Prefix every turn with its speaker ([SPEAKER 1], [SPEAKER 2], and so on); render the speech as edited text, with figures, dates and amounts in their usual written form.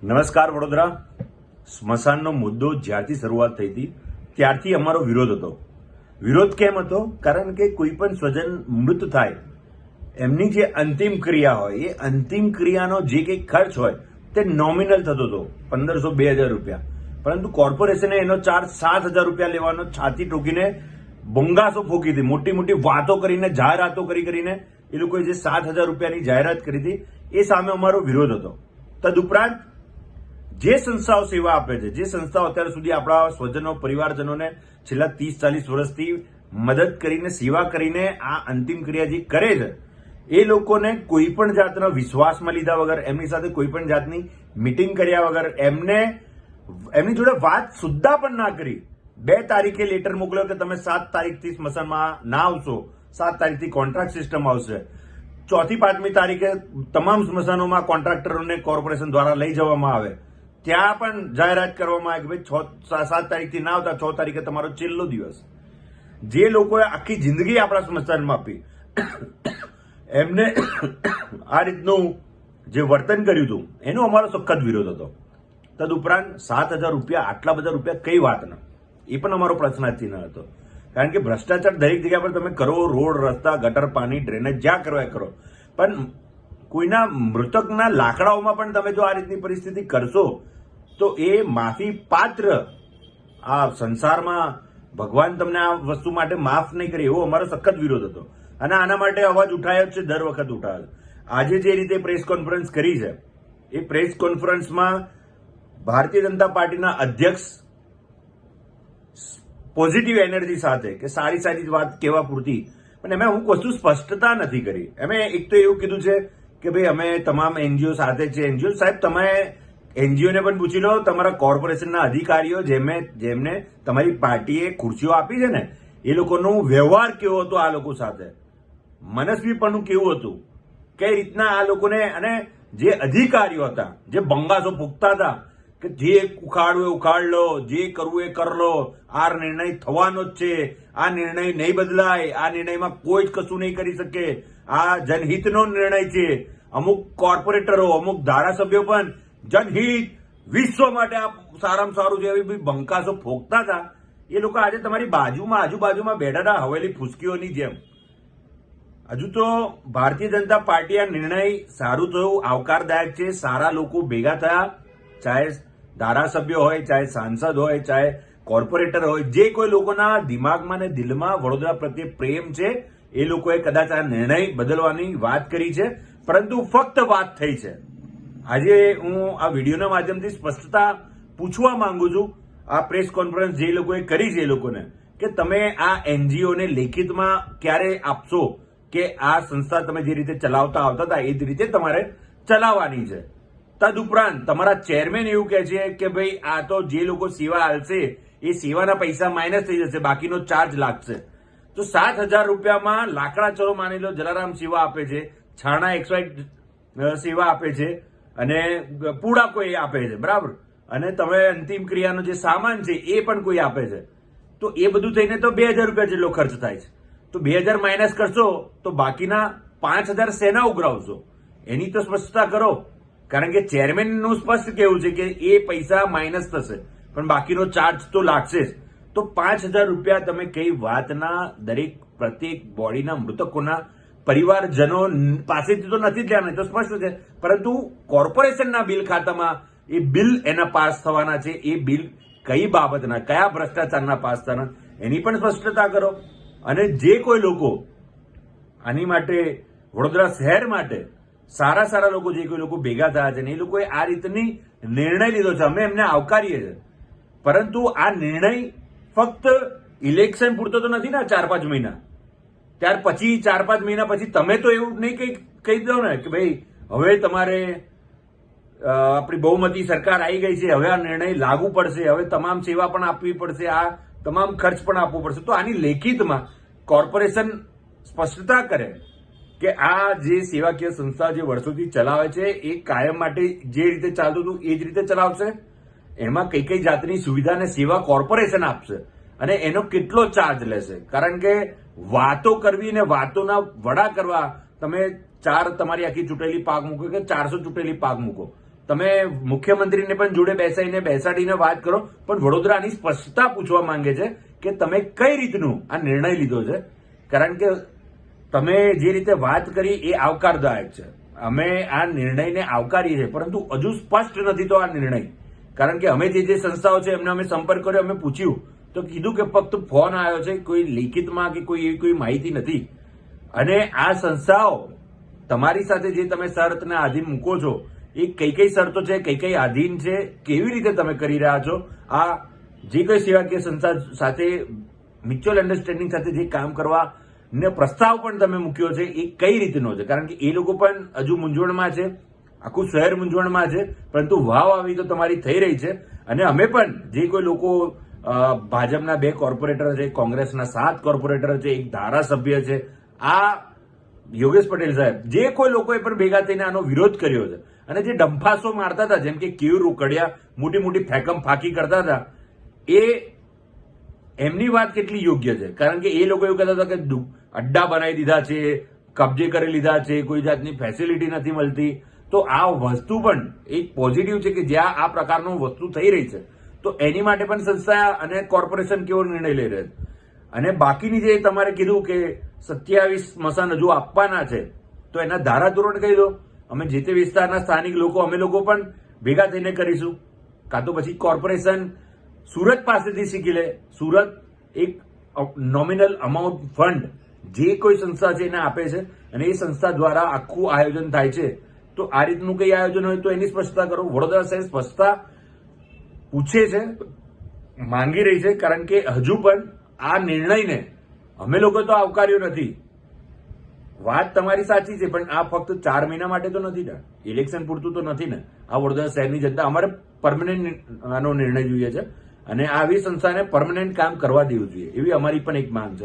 [SPEAKER 1] નમસ્કાર વડોદરા. સ્મશાનનો મુદ્દો જ્યારથી શરૂઆત થઈ હતી ત્યારથી અમારો વિરોધ હતો. વિરોધ કેમ હતો? કારણ કે કોઈ પણ સ્વજન મૃત થાય એમની જે અંતિમ ક્રિયા હોય એ અંતિમ ક્રિયાનો જે કંઈ ખર્ચ હોય તે નોમિનલ થતો હતો, 1500-2000 રૂપિયા. પરંતુ કોર્પોરેશને એનો ચાર્જ 7000 રૂપિયા લેવાનો છાતી ઠોકીને બોંગાસો ફૂંકી હતી. મોટી મોટી વાતો કરીને, જાહેરાતો કરીને એ લોકોએ જે 7000 રૂપિયાની જાહેરાત કરી હતી એ સામે અમારો વિરોધ હતો. તદુપરાંત જે સંસ્થાઓ સેવા આપે છે, જે સંસ્થાઓ અત્યાર સુધી આપણા સ્વજનો, પરિવારજનોને છેલ્લા 30-40 વર્ષથી મદદ કરીને, સેવા કરીને આ અંતિમ ક્રિયા જે કરે છે એ લોકોને કોઈ પણ જાતનો વિશ્વાસમાં લીધા વગર, એમની સાથે કોઈ પણ જાતની મીટિંગ કર્યા વગર, એમની જોડે વાત સુદ્ધા પણ ના કરી 2 તારીખે લેટર મોકલ્યો કે તમે 7 તારીખથી સ્મશાનમાં ના આવશો, 7 તારીખથી કોન્ટ્રાક્ટ સિસ્ટમ આવશે. 4થી 5મી તારીખે તમામ સ્મશાનોમાં કોન્ટ્રાક્ટરોને કોર્પોરેશન દ્વારા લઈ જવામાં આવે. ત્યાં પણ જાહેરાત કરવામાં આવે કે ભાઈ 7 તારીખથી ના આવતા, 6 તારીખે તમારો છેલ્લો દિવસ. જે લોકોએ આખી જિંદગી આપણા સ્મશાનમાં આપી એમને આ રીતનું જે વર્તન કર્યું હતું એનો અમારો સખત વિરોધ હતો. તદુપરાંત 7000 રૂપિયા, આટલા બધા રૂપિયા કઈ વાતના, એ પણ અમારો પ્રશ્નાર્થચિહ્ન હતો. કારણ કે ભ્રષ્ટાચાર દરેક જગ્યા પર તમે કરો, રોડ, રસ્તા, ગટર, પાણી, ડ્રેનેજ જ્યાં કરવા કરો, પણ કોઈના મૃતકના લાકડાઓમાં પણ તમે જો આ રીતની પરિસ્થિતિ કરશો તો એ માફી પાત્ર, આ સંસારમાં ભગવાન તમને આ વસ્તુ માટે માફ નહીં કરે, એવો અમારો સખત વિરોધ હતો. અને આના માટે અવાજ ઉઠાયો છે, દર વખત ઉઠાયો. આજે જે રીતે પ્રેસ કોન્ફરન્સ કરી છે એ પ્રેસ કોન્ફરન્સમાં ભારતીય જનતા પાર્ટીના અધ્યક્ષ પોઝિટિવ એનર્જી સાથે કે સારી સારી વાત કહેવા પૂરતી, પણ એમાં હું કશું સ્પષ્ટતા નથી કરી. અમે એક તો એવું કીધું છે કે ભાઈ અમે તમામ એનજીઓ સાથે છે. એનજીઓ સાહેબ, તમે એનજીઓને પણ પૂછી લો, તમારા કોર્પોરેશનના અધિકારીઓ જેમને તમારી પાર્ટીએ ખુરશીઓ આપી છે ને, એ લોકોનો વ્યવહાર કેવો હતો આ લોકો સાથે, મનસ્વીપણું કેવું હતું, કઈ રીતના આ લોકોને, અને જે અધિકારીઓ હતા જે બંગાસો ફૂંકતા હતા કે જે ઉખાડવું એ ઉખાડ લો, જે કરવું એ કર લો, આ નિર્ણય થવાનો જ છે, આ નિર્ણય નહીં બદલાય, આ નિર્ણયમાં કોઈ જ કશું નહીં કરી શકે, આ જનહિતનો નિર્ણય છે. અમુક કોર્પોરેટરો, અમુક ધારાસભ્યો પણ જનહિત, વિશ્વ માટે આ સારામાં સારું છે એવી બંકાસો ફોકતા હતા. એ લોકો આજે તમારી બાજુમાં, આજુબાજુમાં બેઠા હતા હવેલી ફૂસકીઓની જેમ. હજુ તો ભારતીય જનતા પાર્ટી આ નિર્ણય સારું થયું, આવકારદાયક છે. સારા લોકો ભેગા થયા, ચાહે ધારાસભ્યો હોય, ચાહે સાંસદ હોય, ચાહે કોર્પોરેટર હોય, જે કોઈ લોકોના દિમાગમાં ને દિલમાં વડોદરા પ્રત્યે પ્રેમ છે એ લોકોએ કદાચ આ નિર્ણય બદલવાની વાત કરી છે, પરંતુ ફક્ત વાત થઈ છે. આજે હું આ વિડીયોના માધ્યમથી સ્પષ્ટતા પૂછવા માંગુ છું આ પ્રેસ કોન્ફરન્સ જે લોકોએ કરી છે એ લોકોને, કે તમે આ એનજીઓને લેખિતમાં ક્યારે આપશો કે આ સંસ્થા તમે જે રીતે ચલાવતા આવતા હતા એ જ રીતે તમારે ચલાવવાની છે. તદુપરાંત તમારા ચેરમેન એવું કહે છે કે ભાઈ આ તો જે લોકો સેવા આપશે એ સેવાના પૈસા માઇનસ થઈ જશે, બાકીનો ચાર્જ લાગશે. તો 7000 રૂપિયામાં લાકડા, ચલો માની લો જલારામ સેવા આપે છે, છાણા XY સેવા આપે છે, અને પૂડા કોઈ આપે છે, બરાબર, અને તમે અંતિમ ક્રિયાનો જે સામાન છે એ પણ કોઈ આપે છે. તો એ બધું થઈને તો 2000 રૂપિયા જેટલો ખર્ચ થાય છે. તો 2000 માઇનસ કરશો તો બાકીના 5000 શેના ઉઘરાવશો? એની તો સ્પષ્ટતા કરો. કારણ કે ચેરમેનનું સ્પષ્ટ કેવું છે કે એ પૈસા માઇનસ થશે પણ બાકીનો ચાર્જ તો લાગશે જ. તો 5000 રૂપિયા તમે કઈ વાતના? દરેક પ્રત્યેક બોડીના મૃતકોના પરિવારજનો પાસેથી તો નથી જ લેવાના, તો સ્પષ્ટ છે. પરંતુ કોર્પોરેશનના બિલ ખાતામાં એ બિલ એના પાસ થવાના છે. એ બિલ કઈ બાબતના, કયા ભ્રષ્ટાચારના પાસ થવાના એની પણ સ્પષ્ટતા કરો. અને જે કોઈ લોકો આની માટે, વડોદરા શહેર માટે સારા સારા લોકો, જે કોઈ લોકો ભેગા થયા છે ને એ લોકોએ આ રીતની નિર્ણય લીધો છે, અમે એમને આવકારીએ છીએ. પરંતુ આ નિર્ણય ફક્ત ઇલેક્શન પૂરતો તો નથી ને, 4-5 મહિના. ત્યાર પછી 4-5 મહિના પછી તમે તો એવું નહીં કહી દો ને કે ભાઈ હવે તમારે આપણી બહુમતી સરકાર આવી ગઈ છે, હવે આ નિર્ણય લાગુ પડશે, હવે તમામ સેવા પણ આપવી પડશે, આ તમામ ખર્ચ પણ આપવો પડશે. તો આની લેખિતમાં કોર્પોરેશન સ્પષ્ટતા કરે કે આ જે સેવાકીય સંસ્થા જે વર્ષોથી ચલાવે છે એ કાયમ માટે જે રીતે ચાલતું હતું એ જ રીતે ચલાવશે. એમાં કઈ કઈ જાતની સુવિધા અને સેવા કોર્પોરેશન આપશે અને એનો કેટલો ચાર્જ લેશે? કારણ કે વાતો કરવી ને વાતોના વડા કરવા તમે તમારી આખી ચૂંટેલી પાક મૂકો કે 400 ચૂંટેલી પાક મૂકો, તમે મુખ્યમંત્રીને પણ જોડે બેસાડીને વાત કરો, પણ વડોદરાની સ્પષ્ટતા પૂછવા માંગે છે કે તમે કઈ રીતનું આ નિર્ણય લીધો છે. કારણ કે તમે જે રીતે વાત કરી એ આવકારદાયક છે. અમે આ નિર્ણયને આવકારીએ છીએ, પરંતુ હજુ સ્પષ્ટ નથી તો આ નિર્ણય. કારણ કે અમે જે સંસ્થાઓ છે એમને અમે સંપર્ક કર્યો, અમે પૂછ્યું તો કીધું કે ફક્ત ફોન આવ્યો છે, કોઈ લિખિતમાં કે કોઈ એવી કોઈ માહિતી નથી. અને આ સંસ્થાઓ તમારી સાથે જે તમે શરતને આધીન મૂકો છો એ કઈ શરતો છે, કઈ આધીન છે, કેવી રીતે તમે કરી રહ્યા છો, આ જે કઈ સેવાકીય સંસ્થા સાથે મ્યુચ્યુઅલ અન્ડરસ્ટેન્ડિંગ સાથે જે કામ કરવા ને પ્રસ્તાવ પણ તમે મૂક્યો છે એ કઈ રીતનો છે. કારણ કે એ લોકો પણ હજુ મૂંઝવણમાં છે, આખું શહેર મૂંઝવણમાં છે, પરંતુ વાવ આવી તો તમારી થઈ રહી છે. અને અમે પણ જે કોઈ લોકો ભાજપના 2 કોર્પોરેટર છે, કોંગ્રેસના 7 કોર્પોરેટર છે, 1 ધારાસભ્ય છે, આ યોગેશ પટેલ સાહેબ, જે કોઈ લોકોએ પણ ભેગા થઈને આનો વિરોધ કર્યો છે અને જે ડંફાસો મારતા હતા, જેમ કે કેવું રોકડિયા મોટી મોટી ફેકમ ફાંકી કરતા હતા, એ એમની વાત કેટલી યોગ્ય છે. કારણ કે એ લોકો એવું કહેતા હતા કે અડ્ડા બનાવી દીધા છે, કબજે કરી લીધા છે, કોઈ જાતની ફેસિલિટી નથી મળતી. તો આ વસ્તુ પણ એક પોઝિટિવ છે કે જ્યાં આ પ્રકારનું વસ્તુ થઈ રહી છે તો એની માટે પણ સંસ્થા અને કોર્પોરેશન કેવો નિર્ણય લઈ રહ્યા છે. અને બાકીની જે તમારે કીધું કે 27 સ્મશાન હજુ આપવાના છે તો એના ધારાધોરણ કહી દો. અમે જે તે વિસ્તારના સ્થાનિક લોકો, અમે લોકો પણ ભેગા થઈને કરીશું. કાં તો પછી કોર્પોરેશન સુરત પાસેથી શીખી લે. સુરત એક નોમિનલ અમાઉન્ટ ફંડ જે કોઈ સંસ્થા છે એને આપે છે અને એ સંસ્થા દ્વારા આખું આયોજન થાય છે. તો આ રીતનું કઈ આયોજન હોય તો એની સ્પષ્ટતા કરો. વડોદરા શહેર સ્પષ્ટતા પૂછે છે, માંગી રહી છે. કારણ કે હજુ પણ આ નિર્ણયને અમે લોકો તો આવકાર્યો નથી. વાત તમારી સાચી છે, પણ આ ફક્ત 4 મહિના માટે તો નથી ને, ઇલેક્શન પૂરતું તો નથી ને. આ વડોદરા શહેરની જનતા, અમારે પરમનન્ટ આનો નિર્ણય જોઈએ છે અને આવી સંસ્થાને પરમનન્ટ કામ કરવા દેવું જોઈએ, એવી અમારી પણ એક માંગ છે.